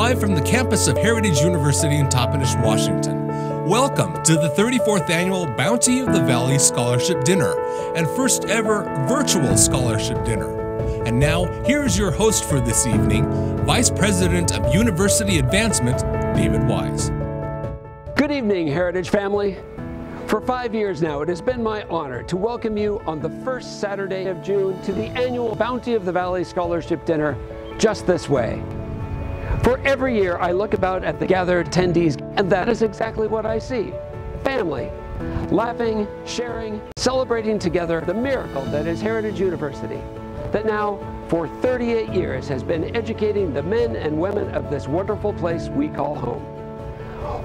live from the campus of Heritage University in Toppenish, Washington. Welcome to the 34th Annual Bounty of the Valley Scholarship Dinner and first ever virtual scholarship dinner. And now, here's your host for this evening, Vice President of University Advancement, David Wise. Good evening, Heritage family. For 5 years now, it has been my honor to welcome you on the first Saturday of June to the annual Bounty of the Valley Scholarship Dinner just this way. For every year, I look about at the gathered attendees, and that is exactly what I see. Family, laughing, sharing, celebrating together the miracle that is Heritage University, that now, for 38 years, has been educating the men and women of this wonderful place we call home.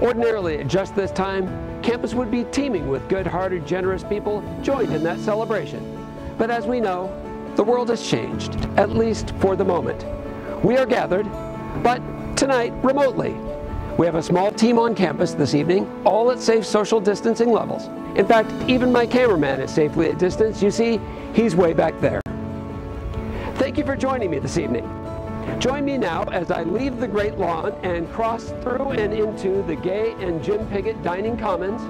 Ordinarily, at just this time, campus would be teeming with good-hearted, generous people joined in that celebration. But as we know, the world has changed, at least for the moment. We are gathered, but tonight, remotely. We have a small team on campus this evening, all at safe social distancing levels. In fact, even my cameraman is safely at distance. You see, he's way back there. Thank you for joining me this evening. Join me now as I leave the Great Lawn and cross through and into the Gay and Jim Piggott Dining Commons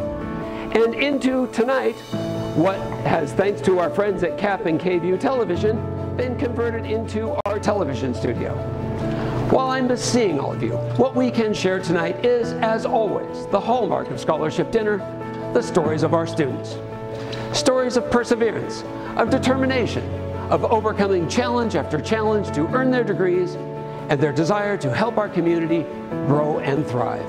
and into tonight what has, thanks to our friends at CAP and KView Television, been converted into our television studio. While I miss seeing all of you, what we can share tonight is, as always, the hallmark of Scholarship Dinner, the stories of our students. Stories of perseverance, of determination, of overcoming challenge after challenge to earn their degrees, and their desire to help our community grow and thrive.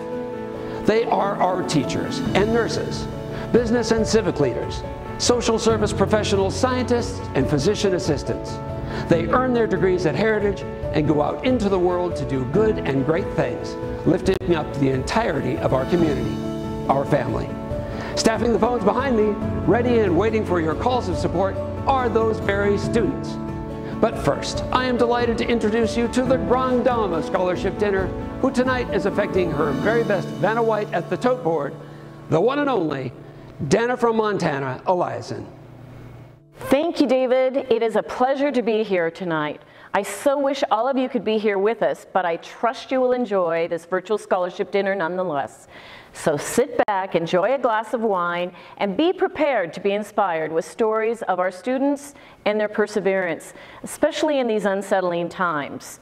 They are our teachers and nurses, business and civic leaders, social service professionals, scientists, and physician assistants. They earn their degrees at Heritage and go out into the world to do good and great things, lifting up the entirety of our community, our family. Staffing the phones behind me, ready and waiting for your calls of support, are those very students. But first, I am delighted to introduce you to the Grande Dame of Scholarship Dinner, who tonight is affecting her very best Vanna White at the tote board, the one and only Dana from Montana, Eliason. Thank you, David. It is a pleasure to be here tonight. I so wish all of you could be here with us, but I trust you will enjoy this virtual scholarship dinner nonetheless. So sit back, enjoy a glass of wine, and be prepared to be inspired with stories of our students and their perseverance, especially in these unsettling times.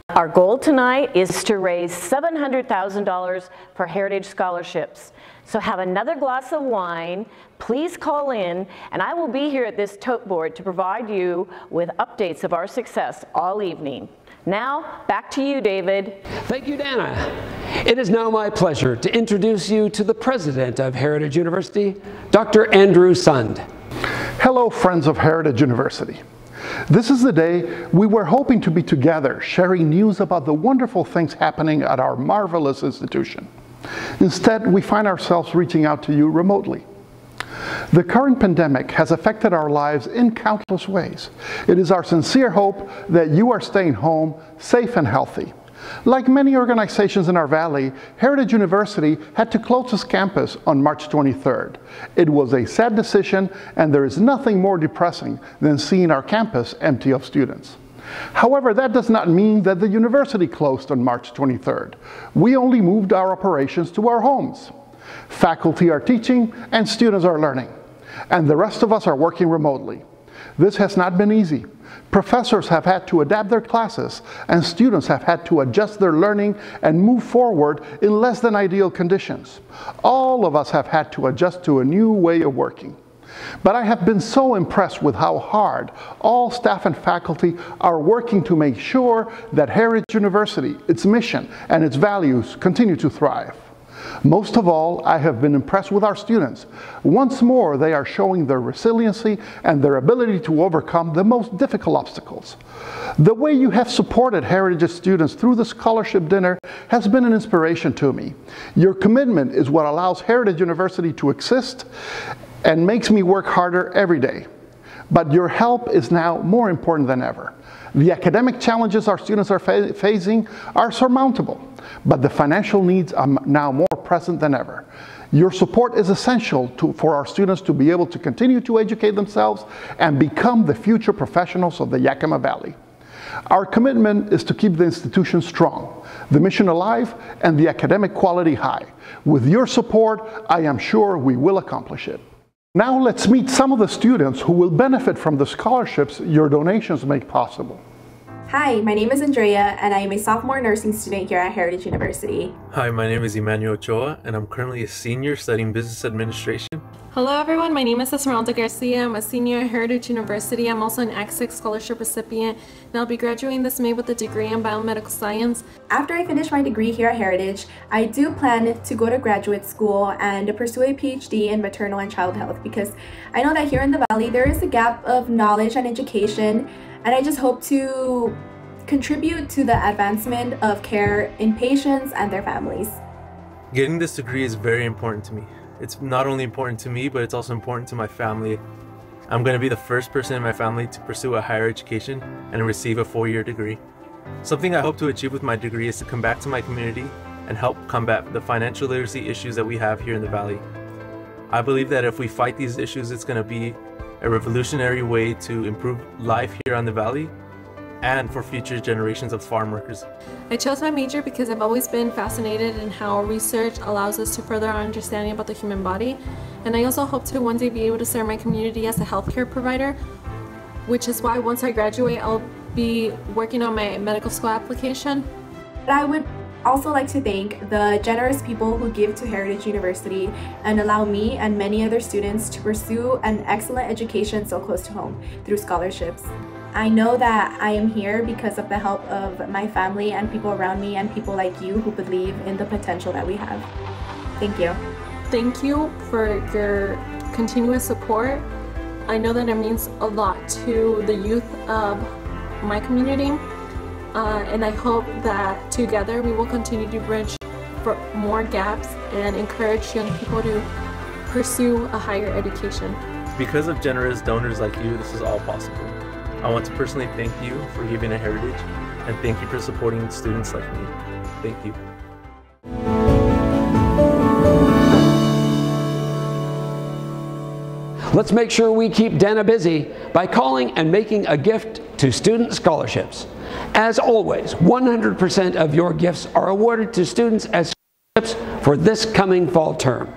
Our goal tonight is to raise $700,000 for Heritage Scholarships. So have another glass of wine, please call in, and I will be here at this tote board to provide you with updates of our success all evening. Now, back to you, David. Thank you, Dana. It is now my pleasure to introduce you to the president of Heritage University, Dr. Andrew Sund. Hello, friends of Heritage University. This is the day we were hoping to be together, sharing news about the wonderful things happening at our marvelous institution. Instead, we find ourselves reaching out to you remotely. The current pandemic has affected our lives in countless ways. It is our sincere hope that you are staying home, safe and healthy. Like many organizations in our valley, Heritage University had to close its campus on March 23rd. It was a sad decision, and there is nothing more depressing than seeing our campus empty of students. However, that does not mean that the university closed on March 23rd. We only moved our operations to our homes. Faculty are teaching and students are learning, and the rest of us are working remotely. This has not been easy. Professors have had to adapt their classes, and students have had to adjust their learning and move forward in less than ideal conditions. All of us have had to adjust to a new way of working. But I have been so impressed with how hard all staff and faculty are working to make sure that Heritage University, its mission, and its values continue to thrive. Most of all, I have been impressed with our students. Once more, they are showing their resiliency and their ability to overcome the most difficult obstacles. The way you have supported Heritage students through the scholarship dinner has been an inspiration to me. Your commitment is what allows Heritage University to exist and makes me work harder every day. But your help is now more important than ever. The academic challenges our students are facing are surmountable, but the financial needs are now more present than ever. Your support is essential for our students to be able to continue to educate themselves and become the future professionals of the Yakima Valley. Our commitment is to keep the institution strong, the mission alive, and the academic quality high. With your support, I am sure we will accomplish it. Now let's meet some of the students who will benefit from the scholarships your donations make possible. Hi, my name is Andrea, and I am a sophomore nursing student here at Heritage University. Hi, my name is Emmanuel Ochoa, and I'm currently a senior studying business administration. Hello everyone, my name is Esmeralda Garcia. I'm a senior at Heritage University. I'm also an Act-6 scholarship recipient, and I'll be graduating this May with a degree in biomedical science. After I finish my degree here at Heritage, I do plan to go to graduate school and pursue a PhD in maternal and child health, because I know that here in the Valley there is a gap of knowledge and education, and I just hope to contribute to the advancement of care in patients and their families. Getting this degree is very important to me. It's not only important to me, but it's also important to my family. I'm going to be the first person in my family to pursue a higher education and receive a 4-year degree. Something I hope to achieve with my degree is to come back to my community and help combat the financial literacy issues that we have here in the Valley. I believe that if we fight these issues, it's going to be a revolutionary way to improve life here on the Valley and for future generations of farm workers. I chose my major because I've always been fascinated in how research allows us to further our understanding about the human body, and I also hope to one day be able to serve my community as a healthcare provider, which is why once I graduate I'll be working on my medical school application. I would also like to thank the generous people who give to Heritage University and allow me and many other students to pursue an excellent education so close to home through scholarships. I know that I am here because of the help of my family and people around me and people like you who believe in the potential that we have. Thank you. Thank you for your continuous support. I know that it means a lot to the youth of my community, and I hope that together we will continue to bridge for more gaps and encourage young people to pursue a higher education. Because of generous donors like you, this is all possible. I want to personally thank you for giving to Heritage, and thank you for supporting students like me. Thank you. Let's make sure we keep Dana busy by calling and making a gift to student scholarships. As always, 100% of your gifts are awarded to students as scholarships for this coming fall term.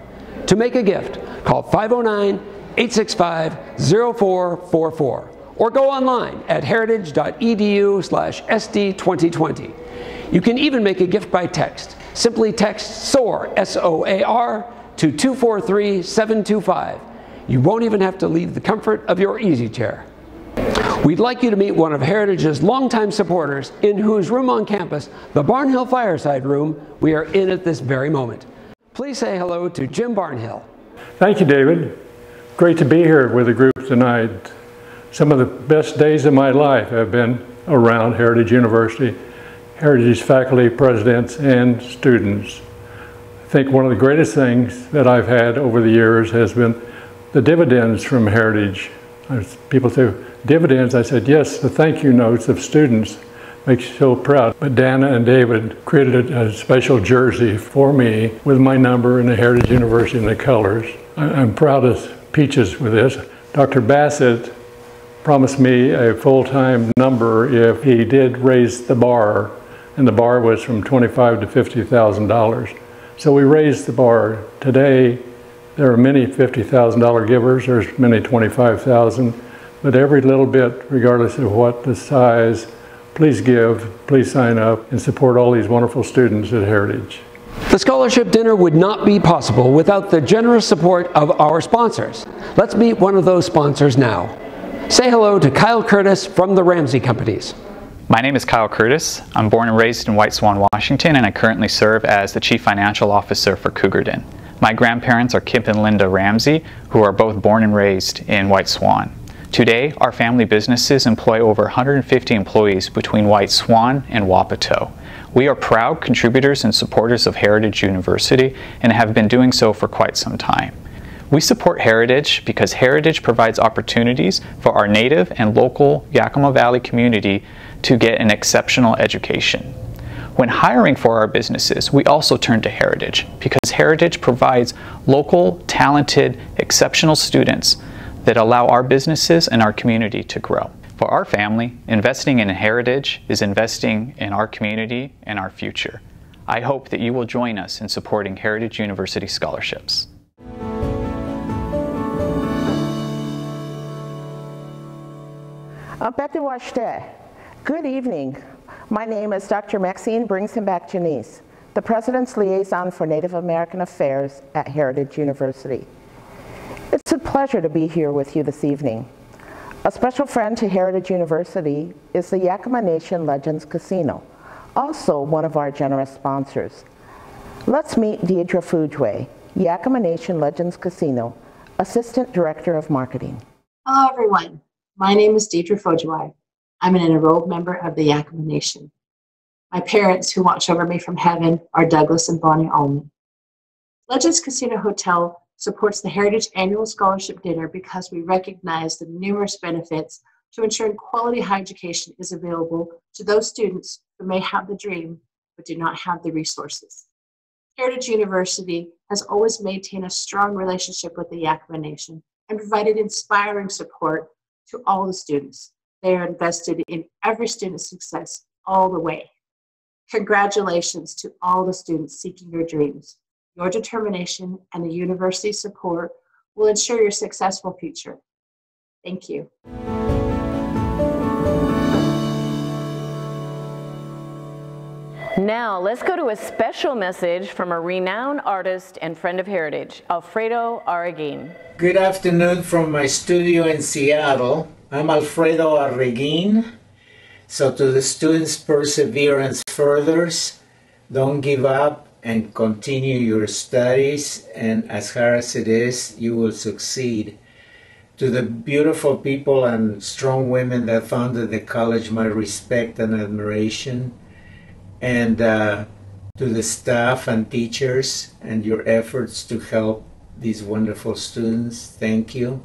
To make a gift, call 509-865-0444 or go online at heritage.edu/SD2020. You can even make a gift by text. Simply text SOAR, S-O-A-R, to 243-725. You won't even have to leave the comfort of your easy chair. We'd like you to meet one of Heritage's longtime supporters, in whose room on campus, the Barnhill Fireside Room, we are in at this very moment. Please say hello to Jim Barnhill. Thank you, David. Great to be here with the group tonight. Some of the best days of my life have been around Heritage University, Heritage's faculty, presidents, and students. I think one of the greatest things that I've had over the years has been the dividends from Heritage. People say, dividends? I said, yes, the thank you notes of students makes you so proud. But Dana and David created a special jersey for me with my number and the Heritage University and the colors. I'm proud as peaches with this. Dr. Bassett promised me a full-time number if he did raise the bar, and the bar was from $25,000 to $50,000. So we raised the bar. Today, there are many $50,000 givers, there's many $25,000, but every little bit, regardless of what the size, please give, please sign up, and support all these wonderful students at Heritage. The scholarship dinner would not be possible without the generous support of our sponsors. Let's meet one of those sponsors now. Say hello to Kyle Curtis from the Ramsey Companies. My name is Kyle Curtis. I'm born and raised in White Swan, Washington, and I currently serve as the Chief Financial Officer for Cougarden. My grandparents are Kip and Linda Ramsey, who are both born and raised in White Swan. Today, our family businesses employ over 150 employees between White Swan and Wapato. We are proud contributors and supporters of Heritage University and have been doing so for quite some time. We support Heritage because Heritage provides opportunities for our native and local Yakima Valley community to get an exceptional education. When hiring for our businesses, we also turn to Heritage because Heritage provides local, talented, exceptional students that allow our businesses and our community to grow. For our family, investing in heritage is investing in our community and our future. I hope that you will join us in supporting Heritage University scholarships. Good evening. My name is Dr. Maxine Janice, the President's Liaison for Native American Affairs at Heritage University. It's a pleasure to be here with you this evening. A special friend to Heritage University is the Yakima Nation Legends Casino, also one of our generous sponsors. Let's meet Deidre Fujwe, Yakima Nation Legends Casino, Assistant Director of Marketing. Hello everyone, my name is Deidre Fujwe. I'm an enrolled member of the Yakima Nation. My parents who watch over me from heaven are Douglas and Bonnie Ullman. Legends Casino Hotel supports the Heritage Annual Scholarship Dinner because we recognize the numerous benefits to ensuring quality higher education is available to those students who may have the dream but do not have the resources. Heritage University has always maintained a strong relationship with the Yakima Nation and provided inspiring support to all the students. They are invested in every student's success all the way. Congratulations to all the students seeking your dreams. Your determination and the university's support will ensure your successful future. Thank you. Now, let's go to a special message from a renowned artist and friend of Heritage, Alfredo Aragon. Good afternoon from my studio in Seattle. I'm Alfredo Aragon. So to the students, perseverance furthers. Don't give up and continue your studies, and as hard as it is, you will succeed. To the beautiful people and strong women that founded the college, my respect and admiration. And to the staff and teachers and your efforts to help these wonderful students, thank you.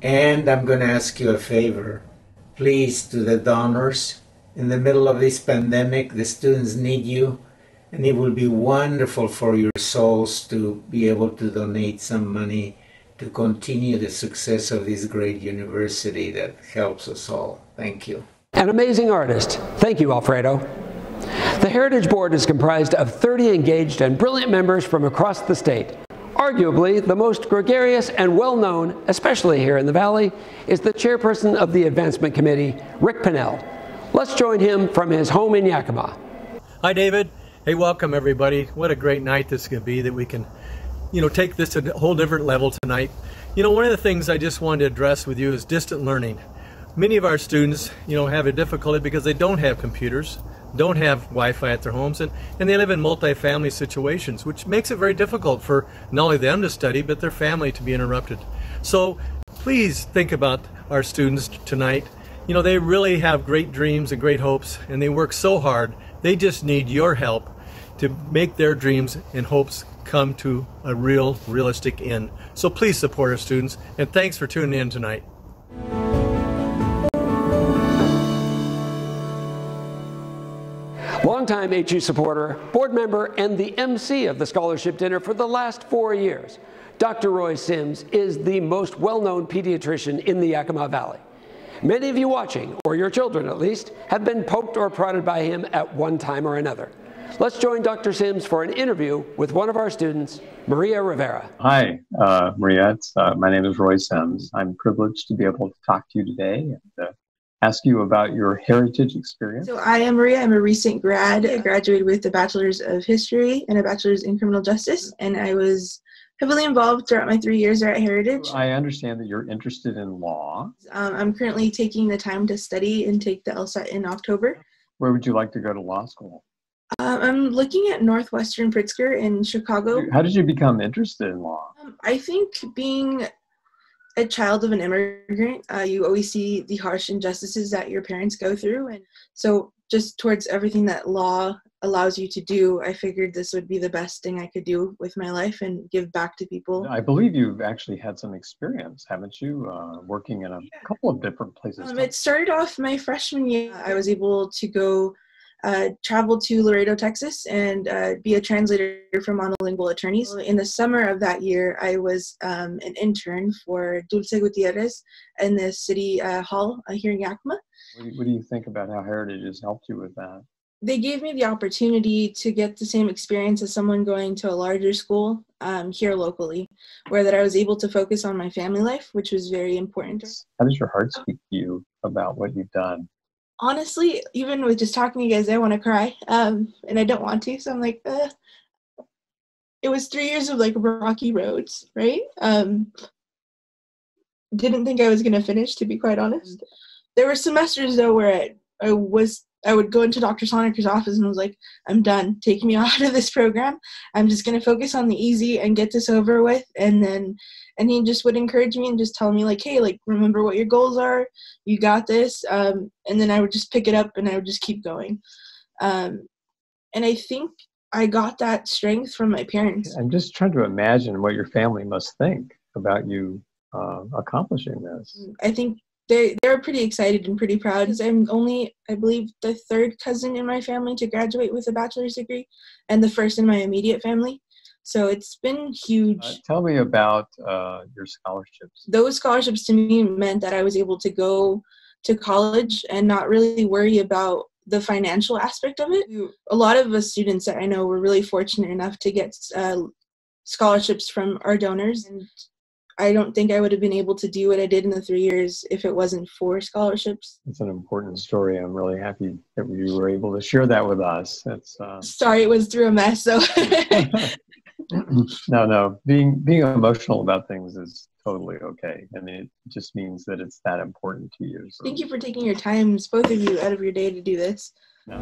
And I'm going to ask you a favor. Please, to the donors, in the middle of this pandemic, the students need you, and it will be wonderful for your souls to be able to donate some money to continue the success of this great university that helps us all. Thank you. An amazing artist. Thank you, Alfredo. The Heritage Board is comprised of 30 engaged and brilliant members from across the state. Arguably, the most gregarious and well-known, especially here in the Valley, is the chairperson of the Advancement Committee, Ric Pannell. Let's join him from his home in Yakima. Hi, David. Hey, welcome everybody. What a great night this is going to be that we can, take this to a whole different level tonight. One of the things I just wanted to address with you is distant learning. Many of our students, have a difficulty because they don't have computers, don't have Wi-Fi at their homes, and they live in multi-family situations, which makes it very difficult for not only them to study, but their family to be interrupted. So please think about our students tonight. They really have great dreams and great hopes, and they work so hard. They just need your help to make their dreams and hopes come to a realistic end. So please support our students, and thanks for tuning in tonight. Longtime HU supporter, board member, and the MC of the scholarship dinner for the last 4 years, Dr. Roy Sims is the most well-known pediatrician in the Yakima Valley. Many of you watching, or your children at least, have been poked or prodded by him at one time or another. Let's join Dr. Sims for an interview with one of our students, Maria Rivera. Hi, Maria. My name is Roy Sims. I'm privileged to be able to talk to you today and ask you about your heritage experience. So I am Maria. I'm a recent grad. I graduated with a Bachelor's of History and a Bachelor's in Criminal Justice, and I was heavily involved throughout my 3 years there at Heritage. I understand that you're interested in law. I'm currently taking the time to study and take the LSAT in October. Where would you like to go to law school? I'm looking at Northwestern Pritzker in Chicago. How did you become interested in law? I think being a child of an immigrant, you always see the harsh injustices that your parents go through. And so just towards everything that law allows you to do, I figured this would be the best thing I could do with my life and give back to people. I believe you've actually had some experience, haven't you, working in a couple of different places? It started off my freshman year. I was able to go travel to Laredo, Texas, and be a translator for monolingual attorneys. In the summer of that year, I was an intern for Dulce Gutierrez in the city hall here in Yakima. What do you think about how Heritage has helped you with that? They gave me the opportunity to get the same experience as someone going to a larger school here locally, where that I was able to focus on my family life, which was very important. How does your heart speak to you about what you've done? Honestly, even with just talking to you guys, I want to cry, and I don't want to, so I'm like, it was 3 years of like rocky roads, right? Didn't think I was going to finish, to be quite honest. There were semesters though where I would go into Dr. Sonicker's office and I was like, I'm done. Take me out of this program. I'm just going to focus on the easy and get this over with. And he just would encourage me and just tell me like, hey, like, remember what your goals are. You got this. And then I would just pick it up and I would just keep going. And I think I got that strength from my parents. I'm just trying to imagine what your family must think about you accomplishing this. I think they were pretty excited and pretty proud, because I'm only, I believe, the third cousin in my family to graduate with a bachelor's degree and the first in my immediate family. So it's been huge. Tell me about your scholarships. Those scholarships to me meant that I was able to go to college and not really worry about the financial aspect of it. A lot of us students that I know were really fortunate enough to get scholarships from our donors. And I don't think I would have been able to do what I did in the 3 years if it wasn't for scholarships. It's an important story. I'm really happy that you were able to share that with us. It's sorry, it was through a mess. So no, being emotional about things is totally okay. I mean, it just means that it's that important to you. So. Thank you for taking your time, both of you, out of your day to do this. No.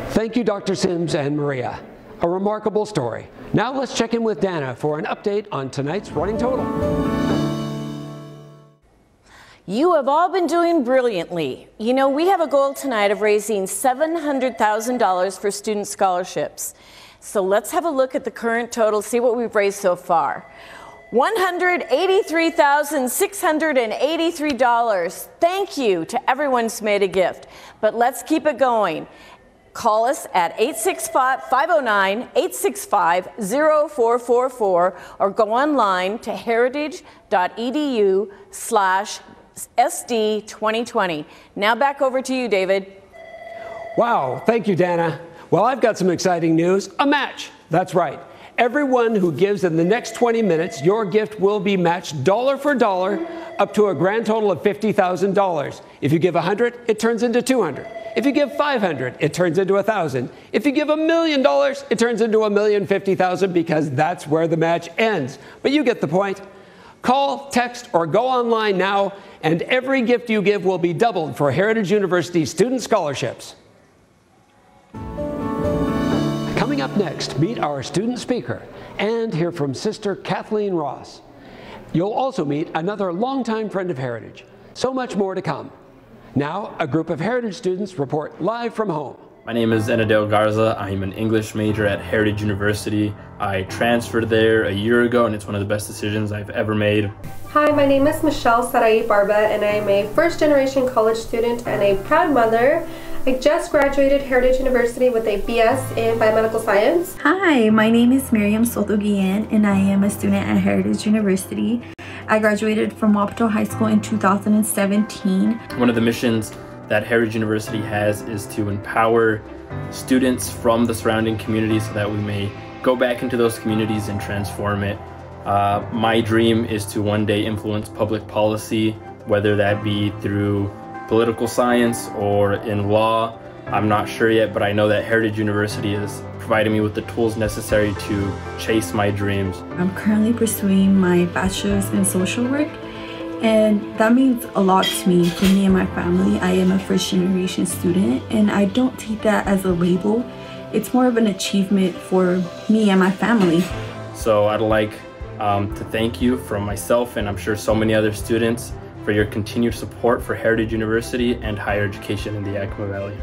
Thank you, Dr. Sims and Maria. A remarkable story. Now let's check in with Dana for an update on tonight's running total. You have all been doing brilliantly. You know, we have a goal tonight of raising $700,000 for student scholarships. So let's have a look at the current total, see what we've raised so far. $183,683. Thank you to everyone who's made a gift. But let's keep it going. Call us at 865-509-865-0444 or go online to heritage.edu/SD2020. Now back over to you, David. Wow, thank you, Dana. Well, I've got some exciting news. A match. That's right. Everyone who gives in the next 20 minutes, your gift will be matched dollar for dollar up to a grand total of $50,000. If you give 100, it turns into 200. If you give 500, it turns into 1,000. If you give $1 million, it turns into $1,050,000, because that's where the match ends. But you get the point. Call, text, or go online now, and every gift you give will be doubled for Heritage University student scholarships. Coming up next, meet our student speaker and hear from Sister Kathleen Ross. You'll also meet another longtime friend of Heritage. So much more to come. Now, a group of Heritage students report live from home. My name is Enadale Garza. I'm an English major at Heritage University. I transferred there a year ago, and it's one of the best decisions I've ever made. Hi, my name is Michelle Sarai Barba, and I'm a first-generation college student and a proud mother. I just graduated Heritage University with a BS in Biomedical Science. Hi, my name is Miriam Soto Guillen, and I am a student at Heritage University. I graduated from Wapato High School in 2017. One of the missions that Heritage University has is to empower students from the surrounding community so that we may go back into those communities and transform it. My dream is to one day influence public policy, whether that be through political science or in law. I'm not sure yet, but I know that Heritage University is providing me with the tools necessary to chase my dreams. I'm currently pursuing my bachelor's in social work, and that means a lot to me, for me and my family. I am a first-generation student, and I don't take that as a label. It's more of an achievement for me and my family. So I'd like to thank you from myself, and I'm sure so many other students, for your continued support for Heritage University and higher education in the Yakima Valley.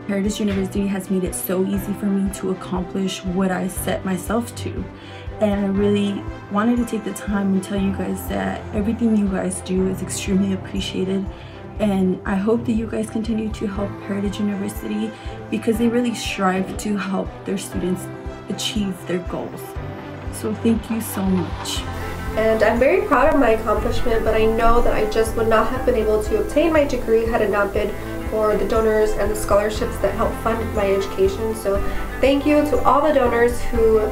Heritage University has made it so easy for me to accomplish what I set myself to. And I really wanted to take the time and tell you guys that everything you guys do is extremely appreciated. And I hope that you guys continue to help Heritage University because they really strive to help their students achieve their goals. So thank you so much. And I'm very proud of my accomplishment, but I know that I just would not have been able to obtain my degree had it not been for the donors and the scholarships that help fund my education. So thank you to all the donors who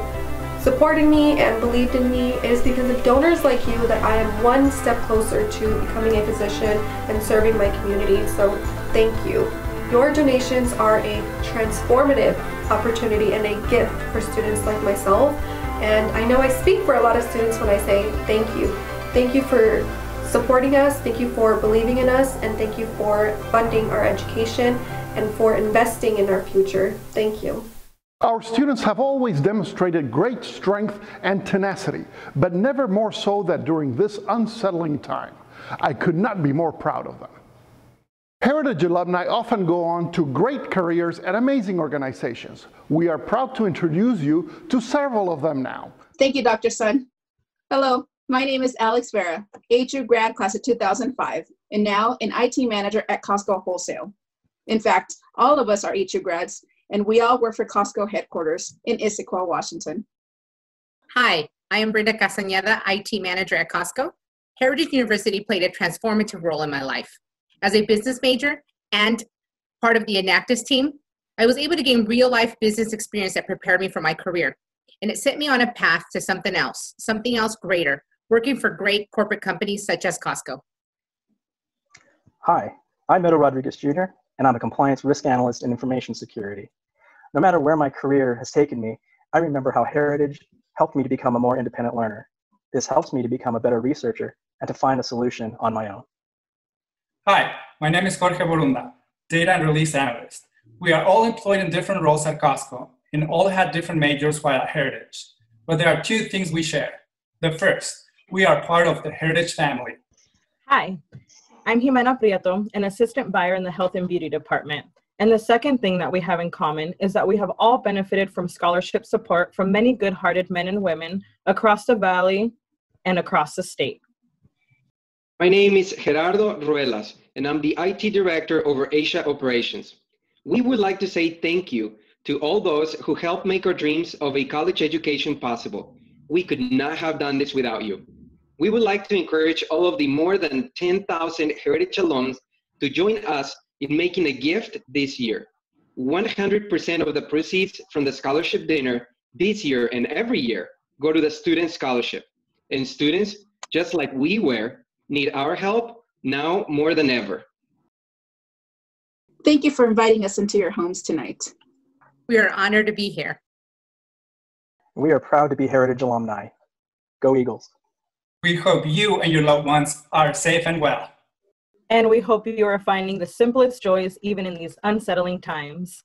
supported me and believed in me. It is because of donors like you that I am one step closer to becoming a physician and serving my community. So thank you. Your donations are a transformative opportunity and a gift for students like myself. And I know I speak for a lot of students when I say thank you. Thank you for supporting us, thank you for believing in us, and thank you for funding our education and for investing in our future. Thank you. Our students have always demonstrated great strength and tenacity, but never more so than during this unsettling time. I could not be more proud of them. Heritage alumni often go on to great careers at amazing organizations. We are proud to introduce you to several of them now. Thank you, Dr. Sun. Hello, my name is Alex Vera, HU grad class of 2005, and now an IT manager at Costco Wholesale. In fact, all of us are HU grads, and we all work for Costco headquarters in Issaquah, Washington. Hi, I am Brenda Castañeda, IT manager at Costco. Heritage University played a transformative role in my life. As a business major and part of the Enactus team, I was able to gain real-life business experience that prepared me for my career. And it set me on a path to something else greater, working for great corporate companies such as Costco. Hi, I'm Edo Rodriguez Jr., and I'm a compliance risk analyst in information security. No matter where my career has taken me, I remember how Heritage helped me to become a more independent learner. This helps me to become a better researcher and to find a solution on my own. Hi, my name is Jorge Borunda, Data and Release Analyst. We are all employed in different roles at Costco and all had different majors while at Heritage. But there are two things we share. The first, we are part of the Heritage family. Hi, I'm Jimena Prieto, an assistant buyer in the Health and Beauty Department. And the second thing that we have in common is that we have all benefited from scholarship support from many good-hearted men and women across the valley and across the state. My name is Gerardo Ruelas, and I'm the IT Director over Asia Operations. We would like to say thank you to all those who helped make our dreams of a college education possible. We could not have done this without you. We would like to encourage all of the more than 10,000 Heritage alums to join us in making a gift this year. 100% of the proceeds from the scholarship dinner this year and every year go to the student scholarship. And students, just like we were, need our help now more than ever. Thank you for inviting us into your homes tonight. We are honored to be here. We are proud to be Heritage alumni. Go Eagles. We hope you and your loved ones are safe and well. And we hope you are finding the simplest joys even in these unsettling times.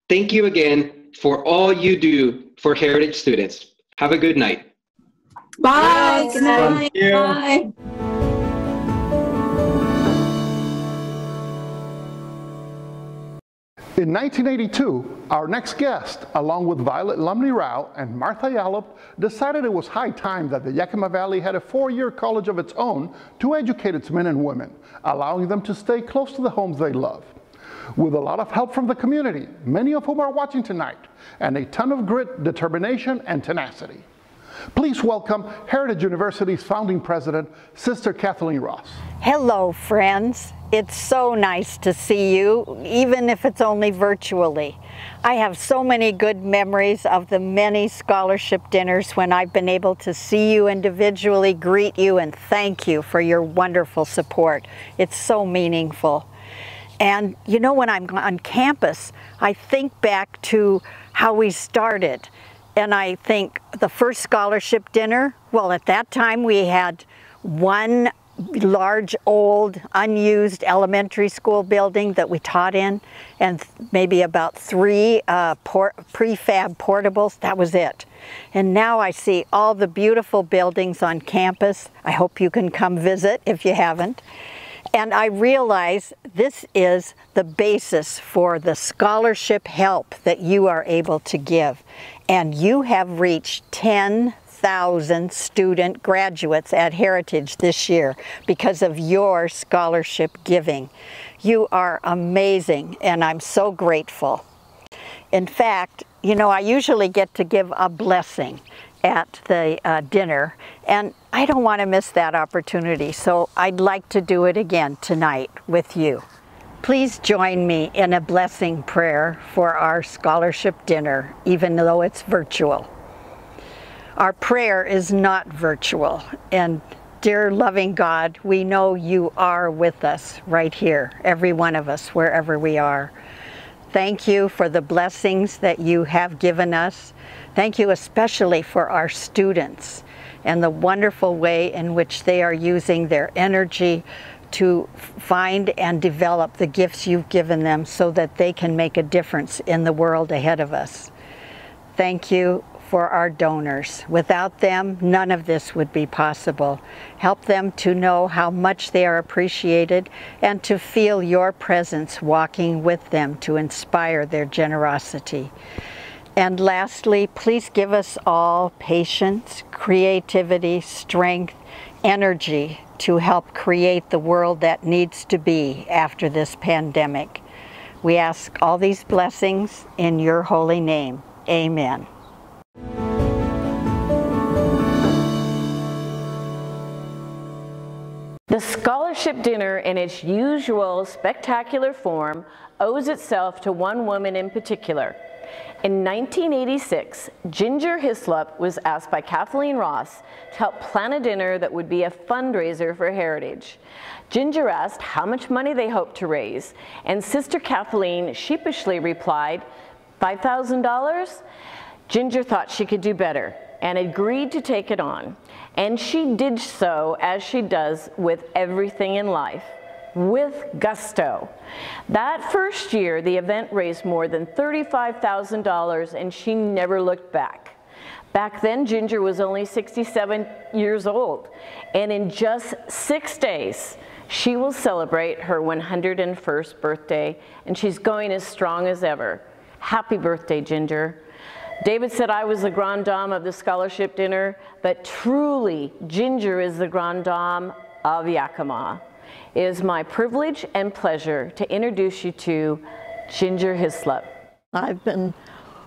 Thank you again for all you do for Heritage students. Have a good night. Bye. Good night. Bye. In 1982, our next guest, along with Violet Lumley-Rao and Martha Yallop, decided it was high time that the Yakima Valley had a 4-year college of its own to educate its men and women, allowing them to stay close to the homes they love. With a lot of help from the community, many of whom are watching tonight, and a ton of grit, determination, and tenacity. Please welcome Heritage University's founding president, Sister Kathleen Ross. Hello, friends. It's so nice to see you, even if it's only virtually. I have so many good memories of the many scholarship dinners when I've been able to see you individually, greet you, and thank you for your wonderful support. It's so meaningful. And you know, when I'm on campus, I think back to how we started. And I think the first scholarship dinner, well, at that time we had one large, old, unused elementary school building that we taught in, and maybe about 3 prefab portables. That was it. And now I see all the beautiful buildings on campus. I hope you can come visit if you haven't. And I realize this is the basis for the scholarship help that you are able to give. And you have reached 10,000 student graduates at Heritage this year because of your scholarship giving. You are amazing, and I'm so grateful. In fact, you know, I usually get to give a blessing at the dinner, and I don't want to miss that opportunity, so I'd like to do it again tonight with you. Please join me in a blessing prayer for our scholarship dinner, even though it's virtual. Our prayer is not virtual, and dear loving God, we know you are with us right here, every one of us, wherever we are. Thank you for the blessings that you have given us. Thank you especially for our students and the wonderful way in which they are using their energy to find and develop the gifts you've given them so that they can make a difference in the world ahead of us. Thank you for our donors. Without them, none of this would be possible. Help them to know how much they are appreciated and to feel your presence walking with them to inspire their generosity. And lastly, please give us all patience, creativity, strength, energy to help create the world that needs to be after this pandemic. We ask all these blessings in your holy name. Amen. The scholarship dinner in its usual spectacular form owes itself to one woman in particular. In 1986, Ginger Hislop was asked by Kathleen Ross to help plan a dinner that would be a fundraiser for Heritage. Ginger asked how much money they hoped to raise, and Sister Kathleen sheepishly replied, $5,000? Ginger thought she could do better and agreed to take it on. And she did so as she does with everything in life, with gusto. That first year, the event raised more than $35,000 and she never looked back. Back then, Ginger was only 67 years old, and in just 6 days, she will celebrate her 101st birthday, and she's going as strong as ever. Happy birthday, Ginger. David said I was the grande dame of the scholarship dinner, but truly, Ginger is the grande dame of Yakima. It is my privilege and pleasure to introduce you to Ginger Hislop. I've been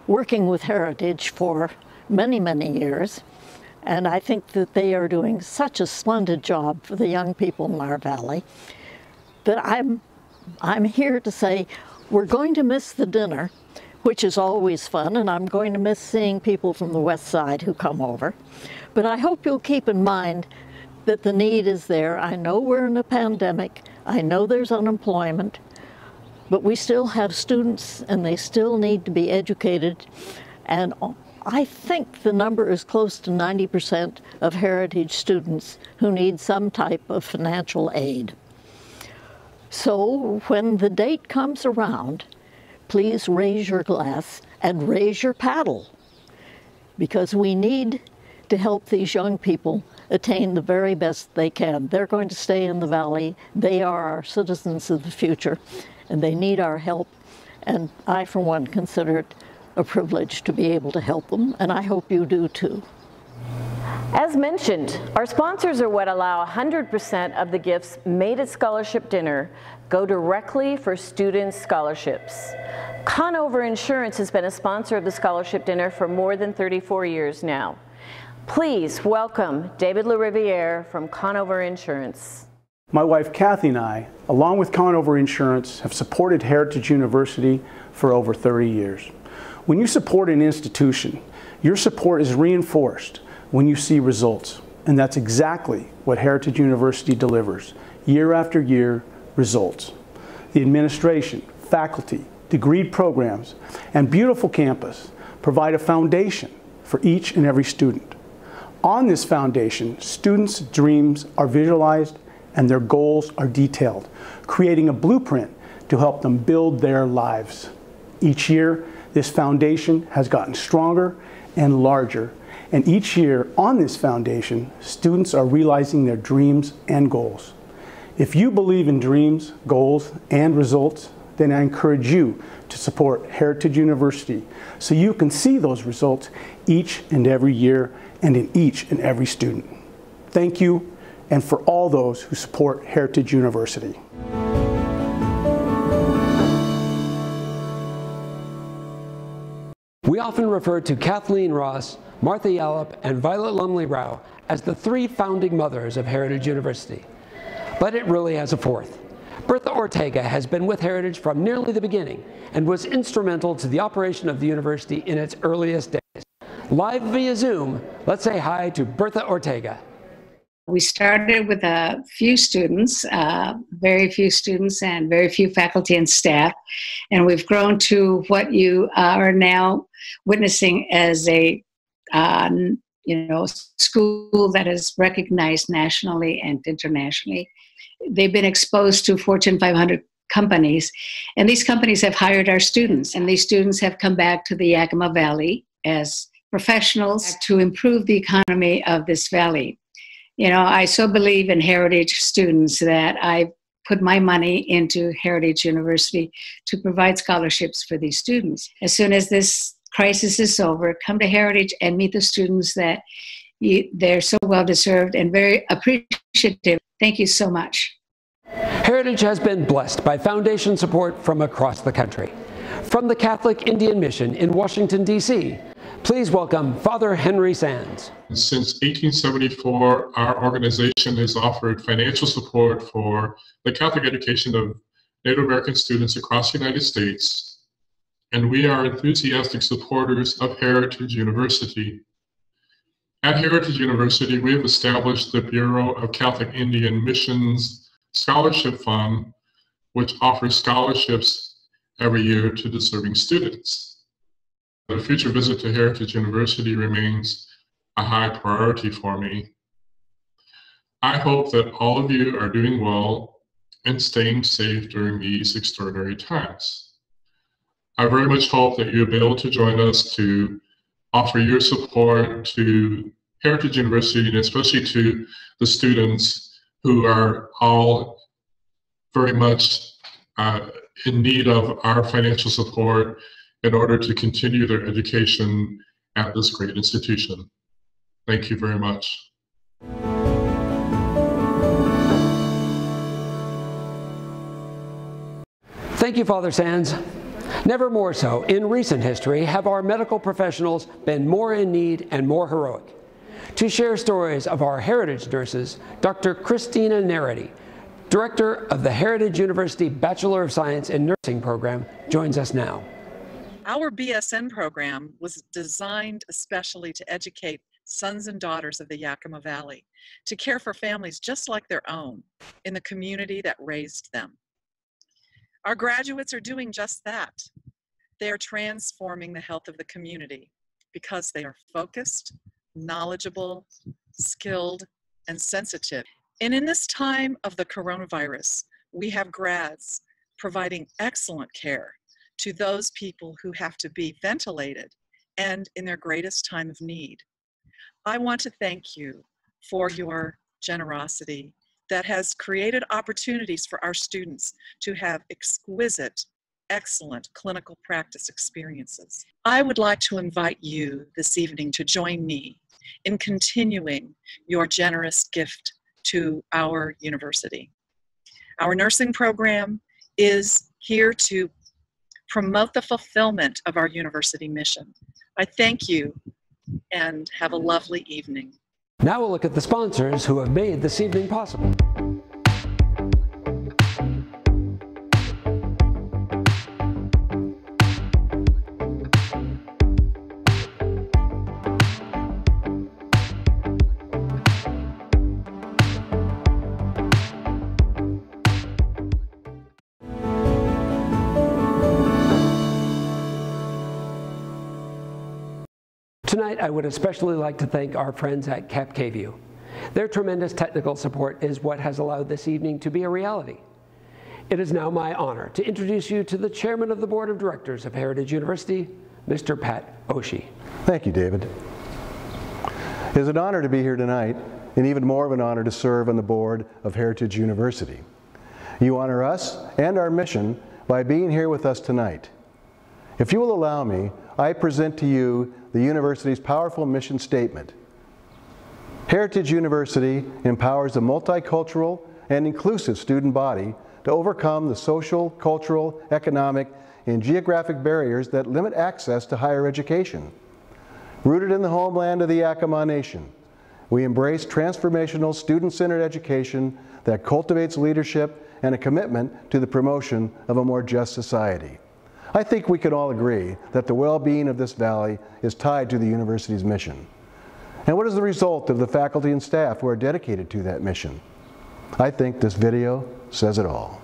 working with Heritage for many, many years, and I think that they are doing such a splendid job for the young people in our valley that I'm here to say we're going to miss the dinner, which is always fun, and I'm going to miss seeing people from the west side who come over. But I hope you'll keep in mind that the need is there. I know we're in a pandemic. I know there's unemployment, but we still have students and they still need to be educated. And I think the number is close to 90% of Heritage students who need some type of financial aid. So when the date comes around, please raise your glass and raise your paddle, because we need to help these young people attain the very best they can. They're going to stay in the valley. They are our citizens of the future, and they need our help. And I, for one, consider it a privilege to be able to help them, and I hope you do too. As mentioned, our sponsors are what allow 100% of the gifts made at Scholarship Dinner go directly for students' scholarships. Conover Insurance has been a sponsor of the Scholarship Dinner for more than 34 years now. Please welcome David Rivera from Conover Insurance. My wife Kathy and I, along with Conover Insurance, have supported Heritage University for over 30 years. When you support an institution, your support is reinforced when you see results. And that's exactly what Heritage University delivers. Year after year, results. The administration, faculty, degreed programs, and beautiful campus provide a foundation for each and every student. On this foundation, students' dreams are visualized and their goals are detailed, creating a blueprint to help them build their lives. Each year, this foundation has gotten stronger and larger, and each year on this foundation, students are realizing their dreams and goals. If you believe in dreams, goals, and results, then I encourage you to support Heritage University so you can see those results each and every year and in each and every student. Thank you, and for all those who support Heritage University. We often refer to Kathleen Ross, Martha Yallop, and Violet Lumley Rao as the three founding mothers of Heritage University. But it really has a fourth. Bertha Ortega has been with Heritage from nearly the beginning and was instrumental to the operation of the university in its earliest days. Live via Zoom, let's say hi to Bertha Ortega. We started with a few students, very few students and very few faculty and staff, and we've grown to what you are now witnessing as a school that is recognized nationally and internationally. They've been exposed to Fortune 500 companies, and these companies have hired our students, and these students have come back to the Yakima Valley as professionals to improve the economy of this valley. You know, I so believe in Heritage students that I put my money into Heritage University to provide scholarships for these students. As soon as this crisis is over, come to Heritage and meet the students that they're so well deserved and very appreciative. Thank you so much. Heritage has been blessed by foundation support from across the country. From the Catholic Indian Mission in Washington, D.C., please welcome Father Henry Sands. Since 1874, our organization has offered financial support for the Catholic education of Native American students across the United States, and we are enthusiastic supporters of Heritage University. At Heritage University, we have established the Bureau of Catholic Indian Missions Scholarship Fund, which offers scholarships every year to deserving students. A future visit to Heritage University remains a high priority for me. I hope that all of you are doing well and staying safe during these extraordinary times. I very much hope that you'll be able to join us to offer your support to Heritage University, and especially to the students who are all very much in need of our financial support in order to continue their education at this great institution. Thank you very much. Thank you, Father Sands. Never more so in recent history have our medical professionals been more in need and more heroic. To share stories of our Heritage nurses, Dr. Christina Ritter, Director of the Heritage University Bachelor of Science in Nursing program, joins us now. Our BSN program was designed especially to educate sons and daughters of the Yakima Valley, to care for families just like their own in the community that raised them. Our graduates are doing just that. They are transforming the health of the community because they are focused, knowledgeable, skilled, and sensitive. And in this time of the coronavirus, we have grads providing excellent care to those people who have to be ventilated and in their greatest time of need. I want to thank you for your generosity that has created opportunities for our students to have exquisite, excellent clinical practice experiences. I would like to invite you this evening to join me in continuing your generous gift to our university. Our nursing program is here to promote the fulfillment of our university mission. I thank you and have a lovely evening. Now we'll look at the sponsors who have made this evening possible. Tonight, I would especially like to thank our friends at Cap KVU. Their tremendous technical support is what has allowed this evening to be a reality. It is now my honor to introduce you to the Chairman of the Board of Directors of Heritage University, Mr. Pat Oshi. Thank you, David. It is an honor to be here tonight and even more of an honor to serve on the board of Heritage University. You honor us and our mission by being here with us tonight. If you will allow me, I present to you the university's powerful mission statement. Heritage University empowers a multicultural and inclusive student body to overcome the social, cultural, economic, and geographic barriers that limit access to higher education. Rooted in the homeland of the Yakima Nation, we embrace transformational student-centered education that cultivates leadership and a commitment to the promotion of a more just society. I think we can all agree that the well-being of this valley is tied to the university's mission. And what is the result of the faculty and staff who are dedicated to that mission? I think this video says it all.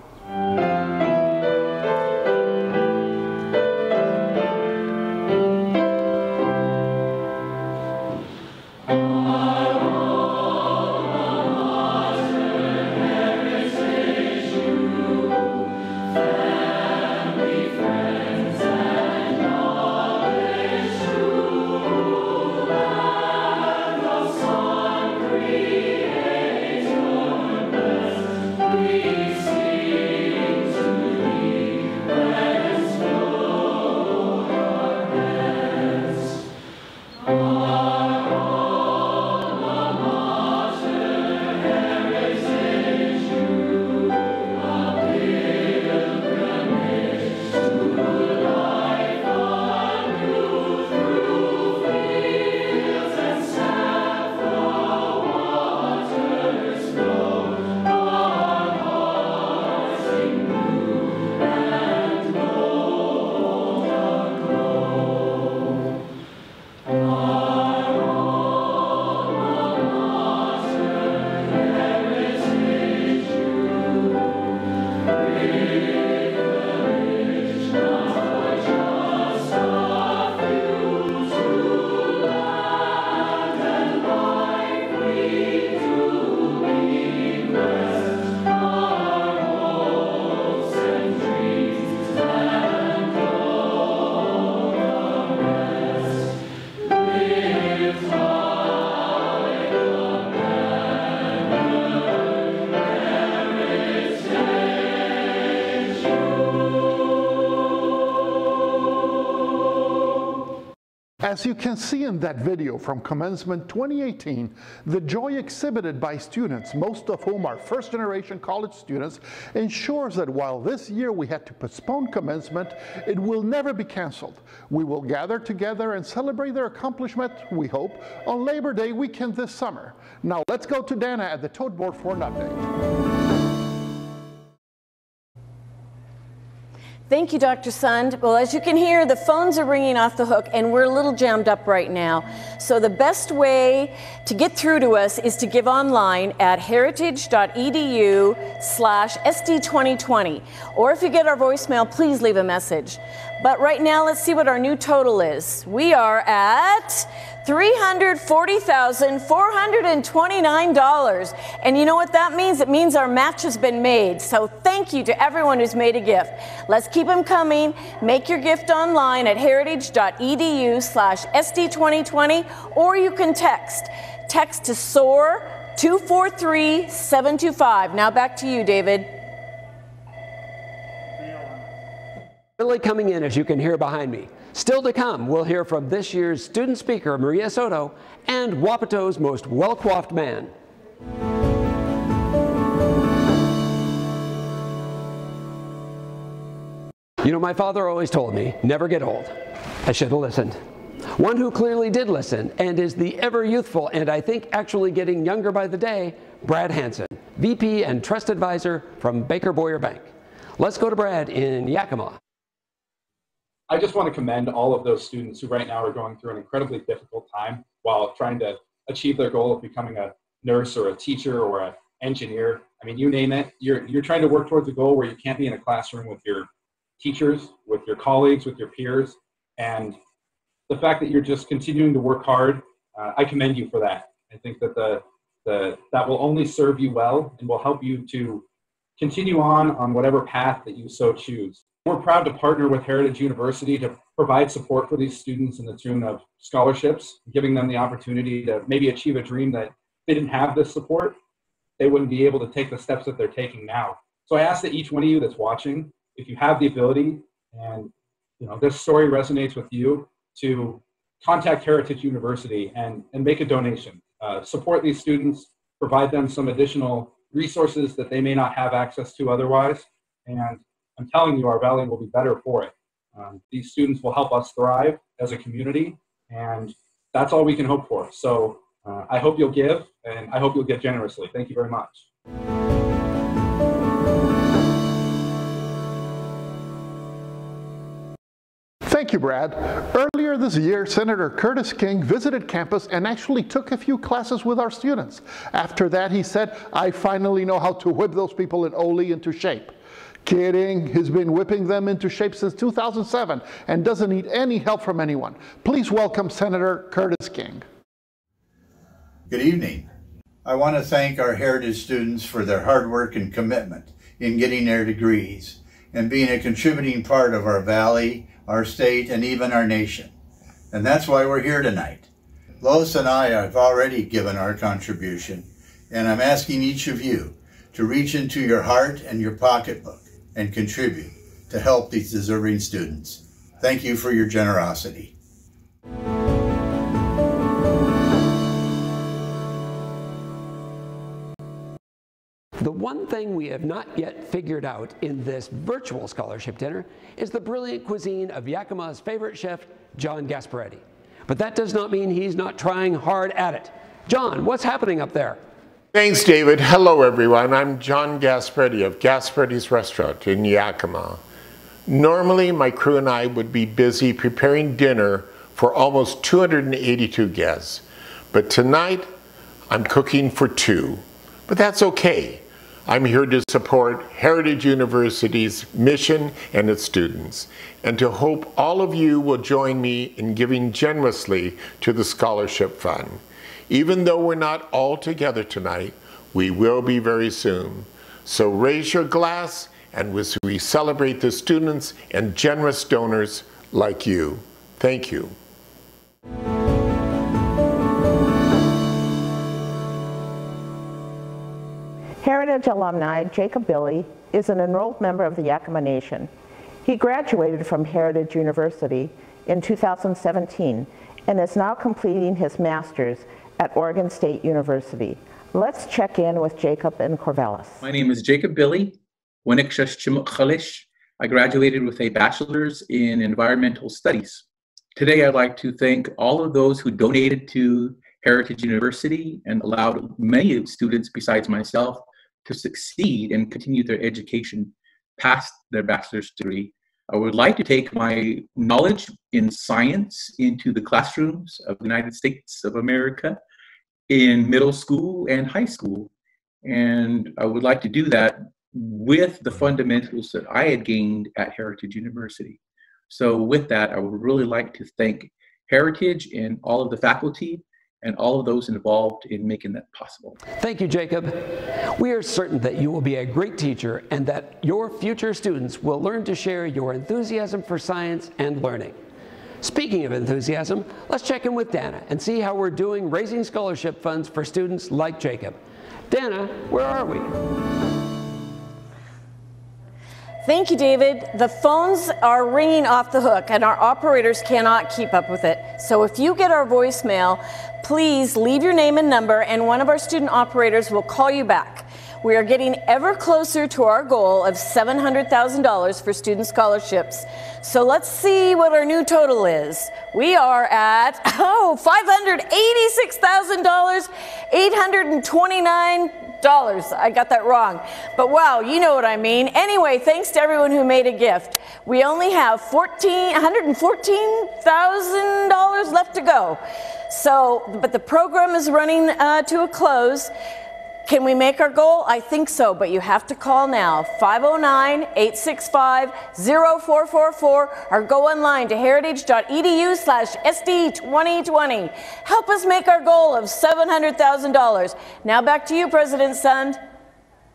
As you can see in that video from Commencement 2018, the joy exhibited by students, most of whom are first-generation college students, ensures that while this year we had to postpone commencement, it will never be canceled. We will gather together and celebrate their accomplishment, we hope, on Labor Day weekend this summer. Now let's go to Dana at the Tote Board for an update. Thank you, Dr. Sund. Well, as you can hear, the phones are ringing off the hook, and we're a little jammed up right now. So the best way to get through to us is to give online at heritage.edu/SD2020. Or if you get our voicemail, please leave a message. But right now, let's see what our new total is. We are at $340,429. And you know what that means? It means our match has been made. So thank you to everyone who's made a gift. Let's keep them coming. Make your gift online at heritage.edu/SD2020, or you can text to SOAR 243-725. Now back to you, David. Really coming in, as you can hear behind me. Still to come, we'll hear from this year's student speaker, Maria Soto, and Wapato's most well-coiffed man. You know, my father always told me, never get old. I should have listened. One who clearly did listen and is the ever-youthful, and I think actually getting younger by the day, Brad Hansen, VP and Trust Advisor from Baker Boyer Bank. Let's go to Brad in Yakima. I just want to commend all of those students who right now are going through an incredibly difficult time while trying to achieve their goal of becoming a nurse or a teacher or an engineer. I mean, you name it, you're trying to work towards a goal where you can't be in a classroom with your teachers, with your colleagues, with your peers. And the fact that you're just continuing to work hard, I commend you for that. I think that that will only serve you well and will help you to continue on whatever path that you so choose. We're proud to partner with Heritage University to provide support for these students in the tune of scholarships, giving them the opportunity to maybe achieve a dream that they didn't have this support, they wouldn't be able to take the steps that they're taking now. So I ask that each one of you that's watching, if you have the ability and this story resonates with you, to contact Heritage University and make a donation. Support these students, provide them some additional resources that they may not have access to otherwise. And I'm telling you, our valley will be better for it. These students will help us thrive as a community, and that's all we can hope for. So I hope you'll give, and I hope you'll give generously. Thank you very much. Thank you, Brad. Earlier this year, Senator Curtis King visited campus and actually took a few classes with our students. After that, he said, "I finally know how to whip those people in Oli into shape." Kidding, he's been whipping them into shape since 2007 and doesn't need any help from anyone. Please welcome Senator Curtis King. Good evening. I want to thank our Heritage students for their hard work and commitment in getting their degrees and being a contributing part of our valley, our state, and even our nation. And that's why we're here tonight. Lois and I have already given our contribution, and I'm asking each of you to reach into your heart and your pocketbook and contribute to help these deserving students. Thank you for your generosity. The one thing we have not yet figured out in this virtual scholarship dinner is the brilliant cuisine of Yakima's favorite chef, John Gasparetti. But that does not mean he's not trying hard at it. John, what's happening up there? Thanks, David. Hello, everyone. I'm John Gasparetti of Gasparetti's Restaurant in Yakima. Normally, my crew and I would be busy preparing dinner for almost 282 guests. But tonight, I'm cooking for 2. But that's okay. I'm here to support Heritage University's mission and its students, and to hope all of you will join me in giving generously to the Scholarship Fund. Even though we're not all together tonight, we will be very soon. So raise your glass, and as we celebrate the students and generous donors like you. Thank you. Heritage alumni Jacob Billy is an enrolled member of the Yakima Nation. He graduated from Heritage University in 2017 and is now completing his master's at Oregon State University. Let's check in with Jacob in Corvallis. My name is Jacob Billy. I graduated with a bachelor's in environmental studies. Today I'd like to thank all of those who donated to Heritage University and allowed many students besides myself to succeed and continue their education past their bachelor's degree. I would like to take my knowledge in science into the classrooms of the United States of America in middle school and high school. And I would like to do that with the fundamentals that I had gained at Heritage University. So with that, I would really like to thank Heritage and all of the faculty and all of those involved in making that possible. Thank you, Jacob. We are certain that you will be a great teacher and that your future students will learn to share your enthusiasm for science and learning. Speaking of enthusiasm, let's check in with Dana and see how we're doing raising scholarship funds for students like Jacob. Dana, where are we? Thank you, David. The phones are ringing off the hook and our operators cannot keep up with it. So if you get our voicemail, please leave your name and number and one of our student operators will call you back. We are getting ever closer to our goal of $700,000 for student scholarships. So let's see what our new total is. We are at, $586,000, $829. I got that wrong. But wow, you know what I mean. Anyway, thanks to everyone who made a gift. We only have $114,000 left to go. So, but the program is running to a close. Can we make our goal? I think so, but you have to call now, 509-865-0444, or go online to heritage.edu/SD2020. Help us make our goal of $700,000. Now back to you, President Sund.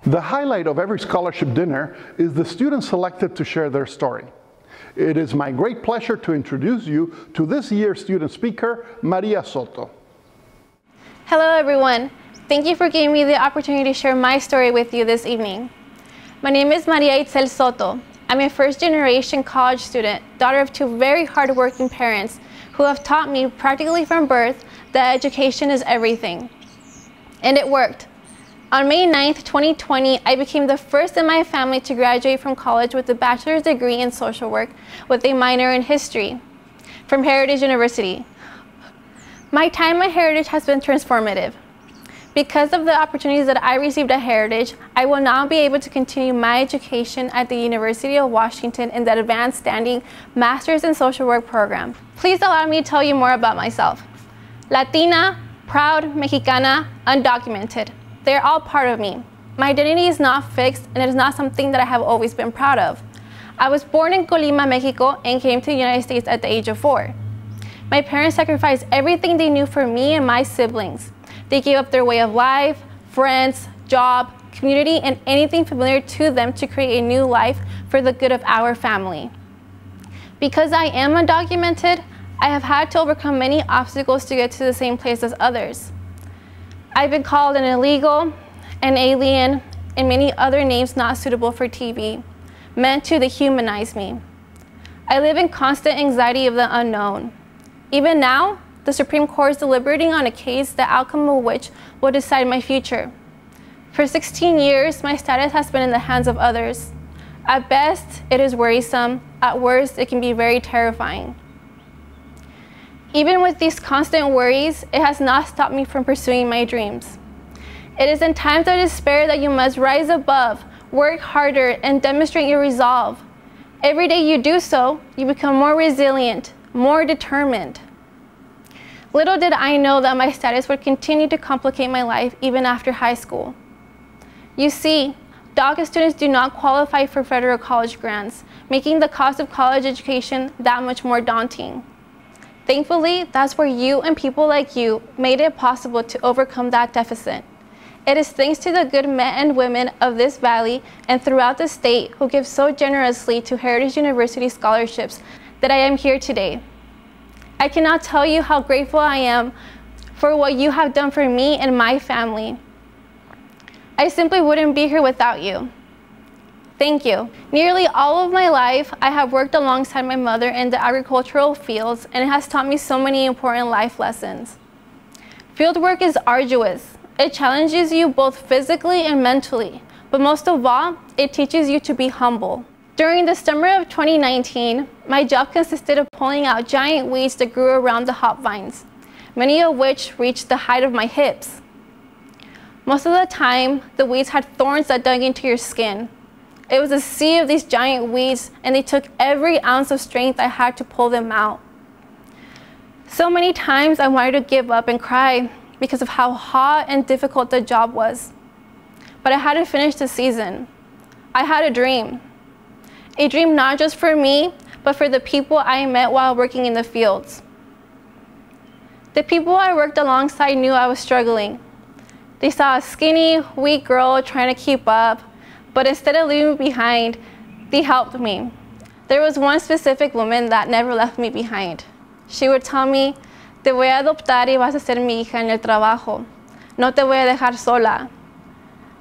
The highlight of every scholarship dinner is the students selected to share their story. It is my great pleasure to introduce you to this year's student speaker, Maria Soto. Hello, everyone. Thank you for giving me the opportunity to share my story with you this evening. My name is Maria Itzel Soto. I'm a first-generation college student, daughter of two very hardworking parents who have taught me practically from birth that education is everything. And it worked. On May 9th, 2020, I became the first in my family to graduate from college with a bachelor's degree in social work with a minor in history from Heritage University. My time at Heritage has been transformative. Because of the opportunities that I received at Heritage, I will now be able to continue my education at the University of Washington in the Advanced Standing Master's in Social Work program. Please allow me to tell you more about myself. Latina, proud, Mexicana, undocumented. They're all part of me. My identity is not fixed, and it is not something that I have always been proud of. I was born in Colima, Mexico, and came to the United States at the age of 4. My parents sacrificed everything they knew for me and my siblings. They gave up their way of life, friends, job, community, and anything familiar to them to create a new life for the good of our family. Because I am undocumented, I have had to overcome many obstacles to get to the same place as others. I've been called an illegal, an alien, and many other names not suitable for TV, meant to dehumanize me. I live in constant anxiety of the unknown. Even now, the Supreme Court is deliberating on a case, the outcome of which will decide my future. For 16 years, my status has been in the hands of others. At best, it is worrisome. At worst, it can be very terrifying. Even with these constant worries, it has not stopped me from pursuing my dreams. It is in times of despair that you must rise above, work harder, and demonstrate your resolve. Every day you do so, you become more resilient, more determined. Little did I know that my status would continue to complicate my life even after high school. You see, DACA students do not qualify for federal college grants, making the cost of college education that much more daunting. Thankfully, that's where you and people like you made it possible to overcome that deficit. It is thanks to the good men and women of this valley and throughout the state who give so generously to Heritage University scholarships that I am here today. I cannot tell you how grateful I am for what you have done for me and my family. I simply wouldn't be here without you. Thank you. Nearly all of my life, I have worked alongside my mother in the agricultural fields, and it has taught me so many important life lessons. Fieldwork is arduous. It challenges you both physically and mentally, but most of all, it teaches you to be humble. During the summer of 2019, my job consisted of pulling out giant weeds that grew around the hop vines, many of which reached the height of my hips. Most of the time, the weeds had thorns that dug into your skin. It was a sea of these giant weeds, and they took every ounce of strength I had to pull them out. So many times I wanted to give up and cry because of how hot and difficult the job was. But I had to finish the season. I had a dream. A dream not just for me, but for the people I met while working in the fields. The people I worked alongside knew I was struggling. They saw a skinny, weak girl trying to keep up, but instead of leaving me behind, they helped me. There was one specific woman that never left me behind. She would tell me, "Te voy a adoptar y vas a ser mi hija en el trabajo. No te voy a dejar sola.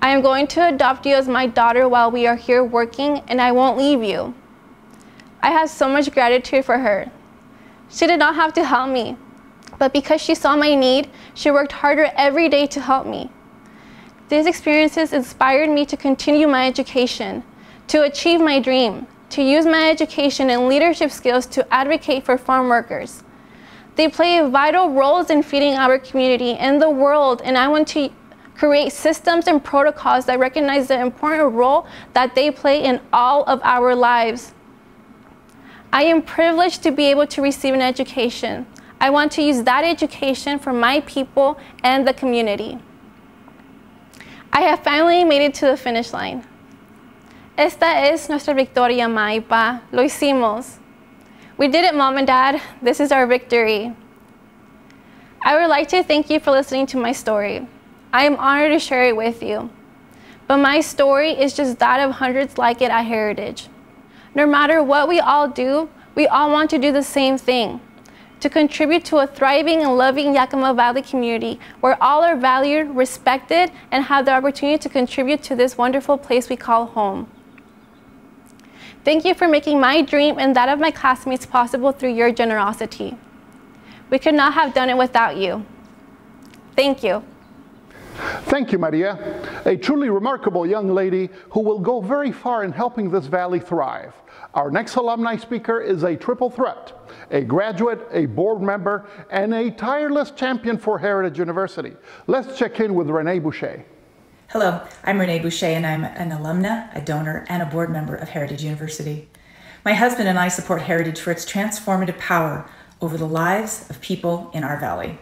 I am going to adopt you as my daughter while we are here working, and I won't leave you." I have so much gratitude for her. She did not have to help me, but because she saw my need, she worked harder every day to help me. These experiences inspired me to continue my education, to achieve my dream, to use my education and leadership skills to advocate for farm workers. They play vital roles in feeding our community and the world, and I want to create systems and protocols that recognize the important role that they play in all of our lives. I am privileged to be able to receive an education. I want to use that education for my people and the community. I have finally made it to the finish line. Esta es nuestra victoria, Ma y Pa. Lo hicimos. We did it, Mom and Dad. This is our victory. I would like to thank you for listening to my story. I am honored to share it with you. But my story is just that of hundreds like it at Heritage. No matter what we all do, we all want to do the same thing. to contribute to a thriving and loving Yakima Valley community where all are valued, respected, and have the opportunity to contribute to this wonderful place we call home. Thank you for making my dream and that of my classmates possible through your generosity. We could not have done it without you. Thank you. Thank you, Maria, a truly remarkable young lady who will go very far in helping this valley thrive. Our next alumni speaker is a triple threat, a graduate, a board member, and a tireless champion for Heritage University. Let's check in with Rene Boucher. Hello, I'm Rene Boucher, and I'm an alumna, a donor, and a board member of Heritage University. My husband and I support Heritage for its transformative power over the lives of people in our valley.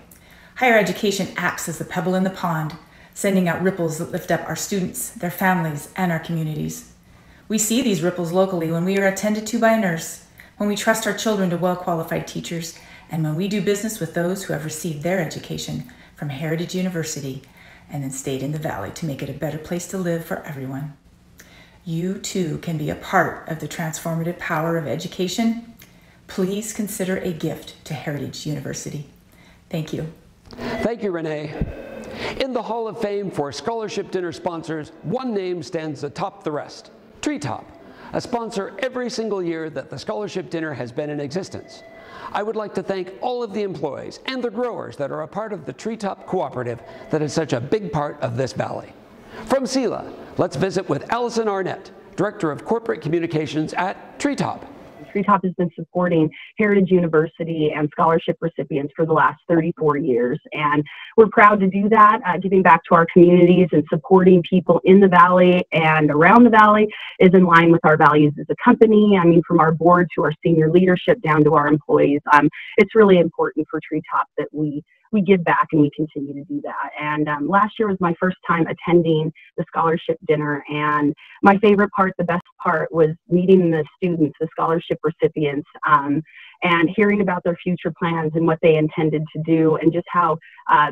Higher education acts as the pebble in the pond, sending out ripples that lift up our students, their families, and our communities. We see these ripples locally when we are attended to by a nurse, when we trust our children to well-qualified teachers, and when we do business with those who have received their education from Heritage University and then stayed in the valley to make it a better place to live for everyone. You too can be a part of the transformative power of education. Please consider a gift to Heritage University. Thank you. Thank you, Rene. In the Hall of Fame for scholarship dinner sponsors, one name stands atop the rest: Treetop, a sponsor every single year that the scholarship dinner has been in existence. I would like to thank all of the employees and the growers that are a part of the Treetop Cooperative that is such a big part of this valley. From SELA, let's visit with Allison Arnett, Director of Corporate Communications at Treetop. Treetop has been supporting Heritage University and scholarship recipients for the last 34 years. And we're proud to do that, giving back to our communities and supporting people in the valley and around the valley is in line with our values as a company. I mean, from our board to our senior leadership down to our employees. It's really important for Treetop that we give back and we continue to do that. And last year was my first time attending the scholarship dinner, and my favorite part, the best part, was meeting the students, the scholarship recipients, and hearing about their future plans and what they intended to do, and just how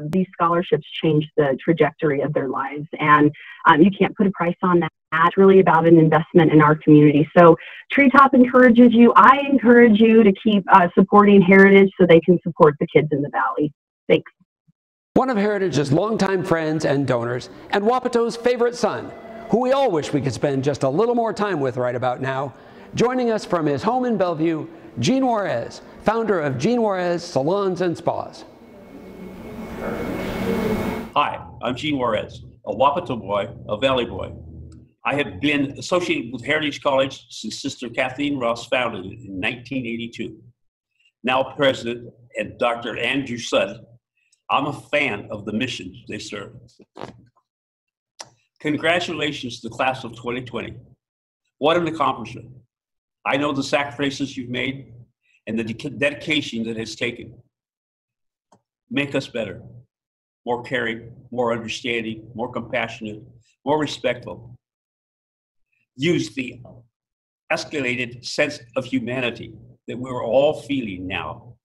these scholarships changed the trajectory of their lives. And you can't put a price on that. It's really about an investment in our community. So Treetop encourages you, I encourage you to keep supporting Heritage so they can support the kids in the valley. Thanks. One of Heritage's longtime friends and donors, and Wapato's favorite son, who we all wish we could spend just a little more time with right about now, joining us from his home in Bellevue, Gene Juarez, founder of Gene Juarez Salons and Spas. Hi, I'm Gene Juarez, a Wapato boy, a Valley boy. I have been associated with Heritage College since Sister Kathleen Ross founded it in 1982. Now president and Dr. Andrew Sudd, I'm a fan of the mission they serve. Congratulations to the class of 2020. What an accomplishment. I know the sacrifices you've made and the dedication that it's taken. Make us better, more caring, more understanding, more compassionate, more respectful. Use the escalated sense of humanity that we're all feeling now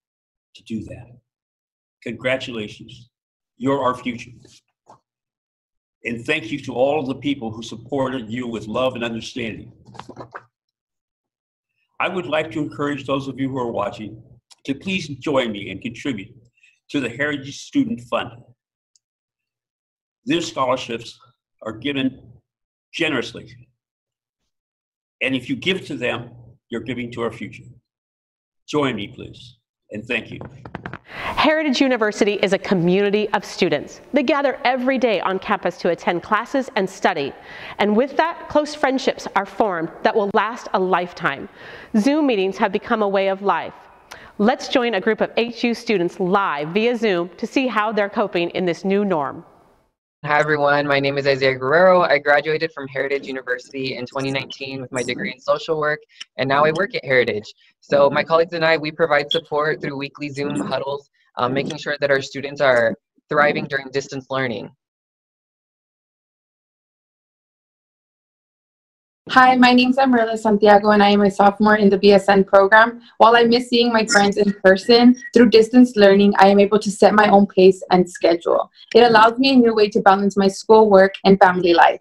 to do that. Congratulations, you're our future. And thank you to all of the people who supported you with love and understanding. I would like to encourage those of you who are watching to please join me and contribute to the Heritage Student Fund. These scholarships are given generously. And if you give to them, you're giving to our future. Join me, please, and thank you. Heritage University is a community of students. They gather every day on campus to attend classes and study. And with that, close friendships are formed that will last a lifetime. Zoom meetings have become a way of life. Let's join a group of HU students live via Zoom to see how they're coping in this new norm. Hi everyone, my name is Isaiah Guerrero. I graduated from Heritage University in 2019 with my degree in social work, and now I work at Heritage. So my colleagues and I, we provide support through weekly Zoom huddles, making sure that our students are thriving during distance learning. Hi, my name is Amarela Santiago, and I am a sophomore in the BSN program. While I miss seeing my friends in person, through distance learning, I am able to set my own pace and schedule. It allows me a new way to balance my school, work, and family life.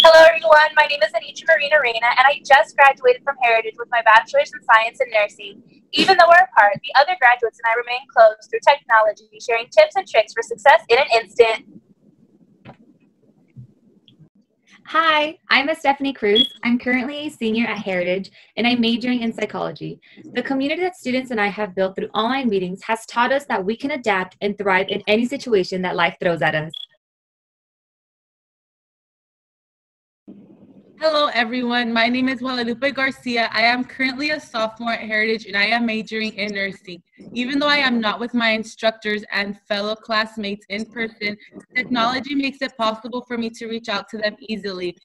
Hello everyone, my name is Anicha Marina Reina and I just graduated from Heritage with my bachelor's in science and nursing. Even though we're apart, the other graduates and I remain close through technology, sharing tips and tricks for success in an instant. Hi, I'm Stephanie Cruz. I'm currently a senior at Heritage and I'm majoring in psychology. The community that students and I have built through online meetings has taught us that we can adapt and thrive in any situation that life throws at us. Hello everyone, my name is Guadalupe Garcia. I am currently a sophomore at Heritage and I am majoring in nursing. Even though I am not with my instructors and fellow classmates in person, technology makes it possible for me to reach out to them easily.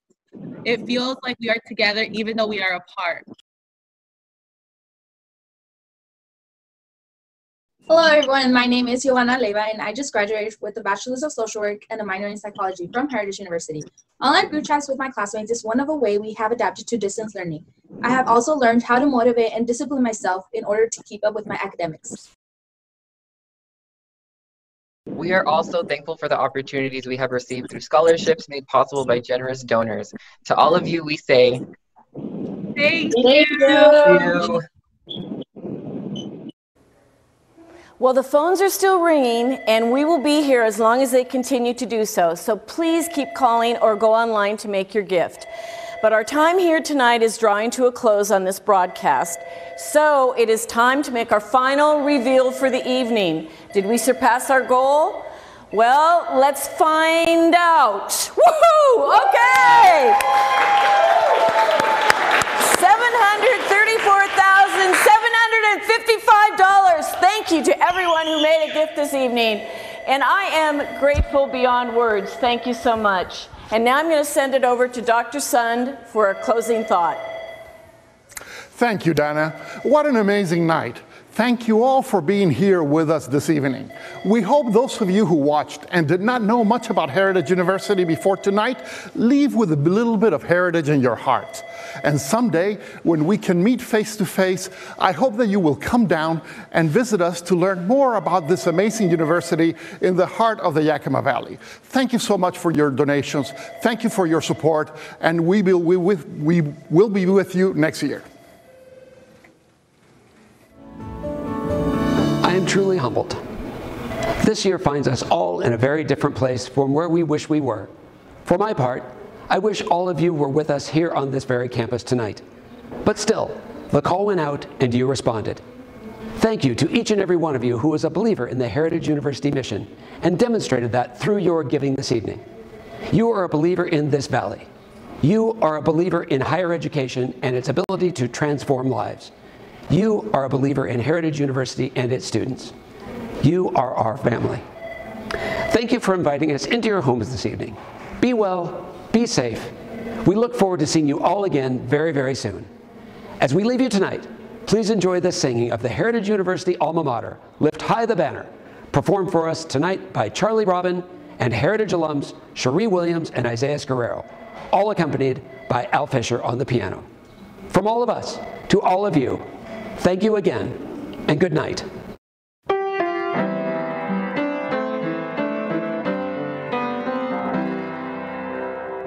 It feels like we are together even though we are apart. Hello everyone, my name is Giovanna Leva and I just graduated with a Bachelor's of Social Work and a minor in Psychology from Heritage University. Online group chats with my classmates is one of the ways we have adapted to distance learning. I have also learned how to motivate and discipline myself in order to keep up with my academics. We are also thankful for the opportunities we have received through scholarships made possible by generous donors. To all of you, we say, thank you. Well, the phones are still ringing, and we will be here as long as they continue to do so. So please keep calling or go online to make your gift. But our time here tonight is drawing to a close on this broadcast. So it is time to make our final reveal for the evening. Did we surpass our goal? Well, let's find out. Woohoo! Okay! $734,755. Thank you to everyone who made a gift this evening. And I am grateful beyond words. Thank you so much. And now I'm going to send it over to Dr. Sund for a closing thought. Thank you, Dana. What an amazing night. Thank you all for being here with us this evening. We hope those of you who watched and did not know much about Heritage University before tonight leave with a little bit of Heritage in your heart. And someday, when we can meet face to face, I hope that you will come down and visit us to learn more about this amazing university in the heart of the Yakima Valley. Thank you so much for your donations. Thank you for your support, and we will be with you next year. I am truly humbled. This year finds us all in a very different place from where we wish we were. For my part, I wish all of you were with us here on this very campus tonight. But still, the call went out and you responded. Thank you to each and every one of you who was a believer in the Heritage University mission and demonstrated that through your giving this evening. You are a believer in this valley. You are a believer in higher education and its ability to transform lives. You are a believer in Heritage University and its students. You are our family. Thank you for inviting us into your homes this evening. Be well, be safe. We look forward to seeing you all again very, very soon. As we leave you tonight, please enjoy the singing of the Heritage University alma mater, Lift High the Banner, performed for us tonight by Charlie Robin and Heritage alums Cherie Williams and Isaiah Guerrero, all accompanied by Al Fisher on the piano. From all of us to all of you, thank you again, and good night.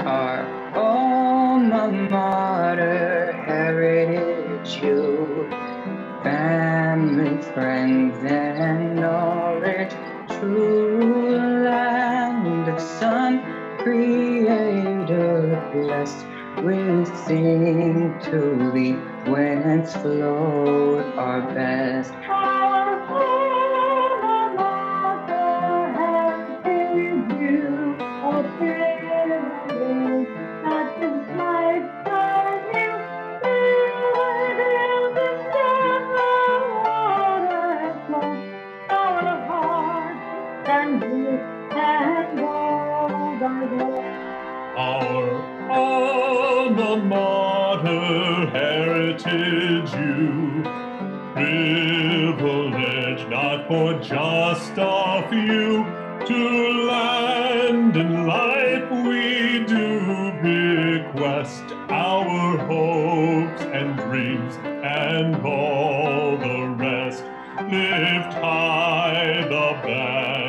Our alma mater, Heritage U, family, friends, and knowledge, true land of sun, creator blessed. We sing to thee, whence flowed our best. Our alma mater, Heritage U, a privilege that this lifetime new. We live in the water has flown our hearts, and youth and gold are there. Our alma mater, Heritage U, privilege not for just a few, to land and life we do bequest our hopes and dreams and all the rest. Lift high the banner.